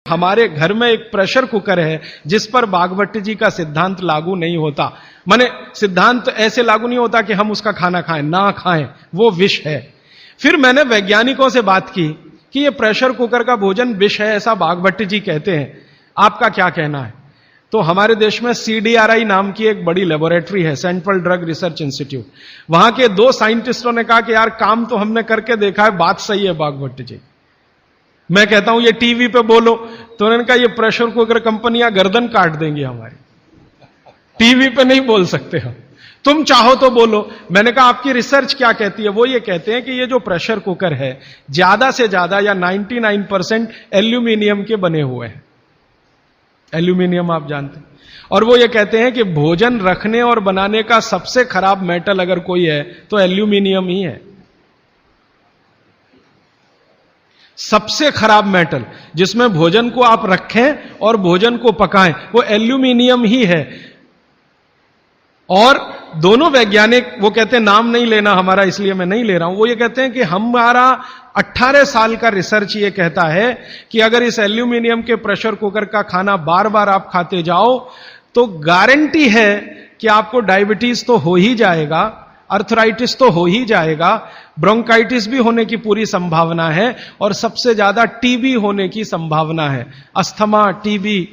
हमारे घर में एक प्रेशर कुकर है जिस पर भागवत जी का सिद्धांत लागू नहीं होता। माने सिद्धांत ऐसे लागू नहीं होता कि हम उसका खाना खाएं, ना खाएं, वो विष है। फिर मैंने वैज्ञानिकों से बात की कि ये प्रेशर कुकर का भोजन विष है, ऐसा भागवत जी कहते हैं, आपका क्या कहना है? तो हमारे देश में CDRI नाम की एक बड़ी लेबोरेटरी है, सेंट्रल ड्रग रिसर्च इंस्टीट्यूट। वहां के 2 साइंटिस्टों ने कहा कि यार काम तो हमने करके देखा है, बात सही है भागवत जी। मैं कहता हूं ये टीवी पे बोलो, तो उन्होंने कहा ये प्रेशर कुकर कंपनियां गर्दन काट देंगी हमारी, टीवी पे नहीं बोल सकते हम, तुम चाहो तो बोलो। मैंने कहा आपकी रिसर्च क्या कहती है? वो ये कहते हैं कि ये जो प्रेशर कुकर है ज्यादा से ज्यादा या 99% एल्यूमिनियम के बने हुए हैं। एल्यूमिनियम आप जानते हैं। और वो ये कहते हैं कि भोजन रखने और बनाने का सबसे खराब मेटल अगर कोई है तो एल्यूमिनियम ही है। सबसे खराब मेटल जिसमें भोजन को आप रखें और भोजन को पकाएं वो एल्यूमिनियम ही है। और दोनों वैज्ञानिक, वो कहते हैं नाम नहीं लेना हमारा, इसलिए मैं नहीं ले रहा हूं, वो ये कहते हैं कि हमारा 18 साल का रिसर्च ये कहता है कि अगर इस एल्यूमिनियम के प्रेशर कुकर का खाना बार बार आप खाते जाओ तो गारंटी है कि आपको डायबिटीज तो हो ही जाएगा, अर्थराइटिस तो हो ही जाएगा, ब्रोंकाइटिस भी होने की पूरी संभावना है, और सबसे ज्यादा टीबी होने की संभावना है। अस्थमा, टीबी,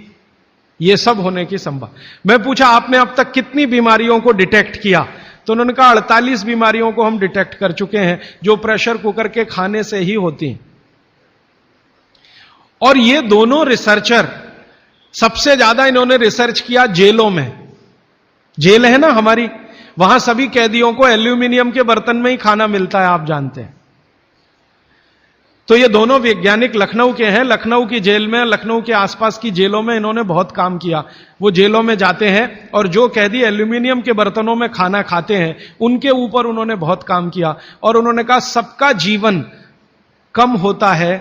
ये सब होने की संभावना। मैं पूछा आपने अब तक कितनी बीमारियों को डिटेक्ट किया? तो उन्होंने कहा 48 बीमारियों को हम डिटेक्ट कर चुके हैं जो प्रेशर कुकर के खाने से ही होती हैं। और ये दोनों रिसर्चर, सबसे ज्यादा इन्होंने रिसर्च किया जेलों में। जेल है ना हमारी, वहां सभी कैदियों को एल्यूमिनियम के बर्तन में ही खाना मिलता है, आप जानते हैं। तो ये दोनों वैज्ञानिक लखनऊ के हैं। लखनऊ की जेल में, लखनऊ के आसपास की जेलों में इन्होंने बहुत काम किया। वो जेलों में जाते हैं और जो कैदी एल्यूमिनियम के बर्तनों में खाना खाते हैं उनके ऊपर उन्होंने बहुत काम किया। और उन्होंने कहा सबका जीवन कम होता है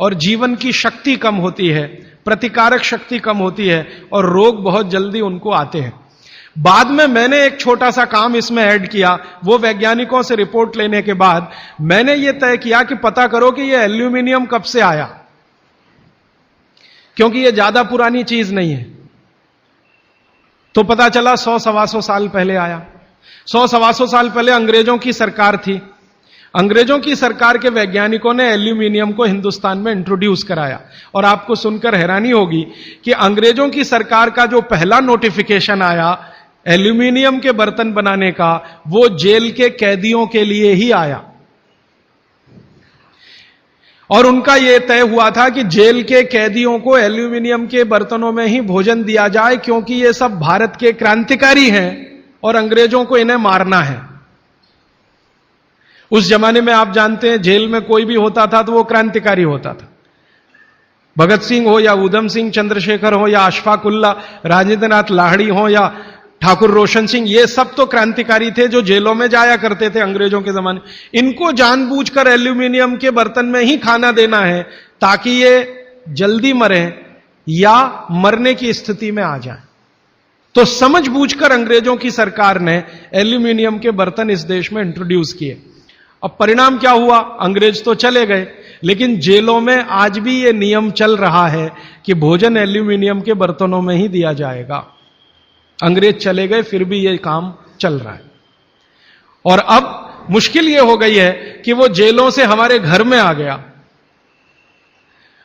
और जीवन की शक्ति कम होती है, प्रतिकारक शक्ति कम होती है और रोग बहुत जल्दी उनको आते हैं। बाद में मैंने एक छोटा सा काम इसमें ऐड किया। वो वैज्ञानिकों से रिपोर्ट लेने के बाद मैंने ये तय किया कि पता करो कि ये एल्यूमिनियम कब से आया, क्योंकि ये ज्यादा पुरानी चीज नहीं है। तो पता चला 100-125 साल पहले आया। 100-125 साल पहले अंग्रेजों की सरकार थी। अंग्रेजों की सरकार के वैज्ञानिकों ने एल्यूमिनियम को हिंदुस्तान में इंट्रोड्यूस कराया। और आपको सुनकर हैरानी होगी कि अंग्रेजों की सरकार का जो पहला नोटिफिकेशन आया एल्यूमिनियम के बर्तन बनाने का, वो जेल के कैदियों के लिए ही आया। और उनका यह तय हुआ था कि जेल के कैदियों को एल्यूमिनियम के बर्तनों में ही भोजन दिया जाए, क्योंकि ये सब भारत के क्रांतिकारी हैं और अंग्रेजों को इन्हें मारना है। उस जमाने में आप जानते हैं जेल में कोई भी होता था तो वो क्रांतिकारी होता था। भगत सिंह हो या उधम सिंह, चंद्रशेखर हो या अशफाक उल्ला, राजेंद्र नाथ लाहिड़ी हो या ठाकुर रोशन सिंह, ये सब तो क्रांतिकारी थे जो जेलों में जाया करते थे अंग्रेजों के जमाने। इनको जानबूझकर एल्यूमिनियम के बर्तन में ही खाना देना है ताकि ये जल्दी मरे या मरने की स्थिति में आ जाए। तो समझबूझकर अंग्रेजों की सरकार ने एल्यूमिनियम के बर्तन इस देश में इंट्रोड्यूस किए। अब परिणाम क्या हुआ? अंग्रेज तो चले गए, लेकिन जेलों में आज भी यह नियम चल रहा है कि भोजन एल्यूमिनियम के बर्तनों में ही दिया जाएगा। अंग्रेज चले गए, फिर भी यह काम चल रहा है। और अब मुश्किल यह हो गई है कि वो जेलों से हमारे घर में आ गया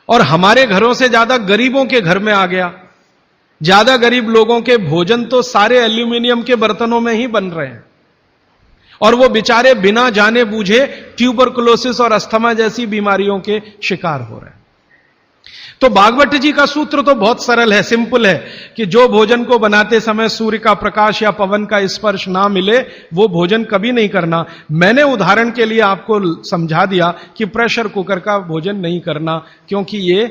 और हमारे घरों से ज्यादा गरीबों के घर में आ गया। ज्यादा गरीब लोगों के भोजन तो सारे एल्यूमिनियम के बर्तनों में ही बन रहे हैं और वो बेचारे बिना जाने बूझे ट्यूबरकुलोसिस और अस्थमा जैसी बीमारियों के शिकार हो रहे हैं। तो भागवत जी का सूत्र तो बहुत सरल है, सिंपल है कि जो भोजन को बनाते समय सूर्य का प्रकाश या पवन का स्पर्श ना मिले वो भोजन कभी नहीं करना। मैंने उदाहरण के लिए आपको समझा दिया कि प्रेशर कुकर का भोजन नहीं करना, क्योंकि ये